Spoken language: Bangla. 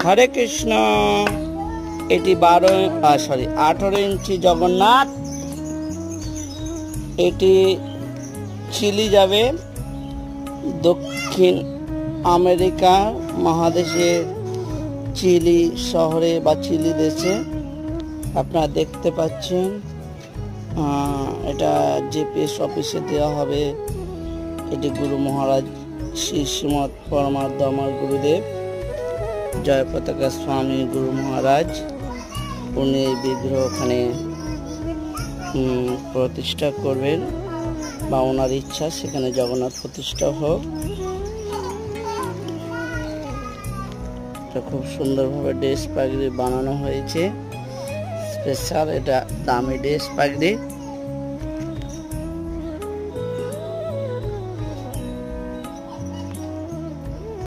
হরে কৃষ্ণ। এটি 18 ইঞ্চি জগন্নাথ। এটি চিলি যাবে, দক্ষিণ আমেরিকা মহাদেশের চিলি শহরে বা চিলি দেশে। আপনারা দেখতে পাচ্ছেন এটা জিপিএস অফিসে দেওয়া হবে। এটি গুরু মহারাজ শ্রী শ্রীমৎ পরমাত্মা গুরুদেব জয় পতাকা স্বামী গুরু মহারাজ, উনি বিগ্রহ ওখানে প্রতিষ্ঠা করবেন বা ওনার ইচ্ছা সেখানে জগন্নাথ প্রতিষ্ঠা হোক। এটা খুব সুন্দরভাবে ড্রেস পাগড়ি বানানো হয়েছে, স্পেশাল। এটা দামি ড্রেস পাগড়ি।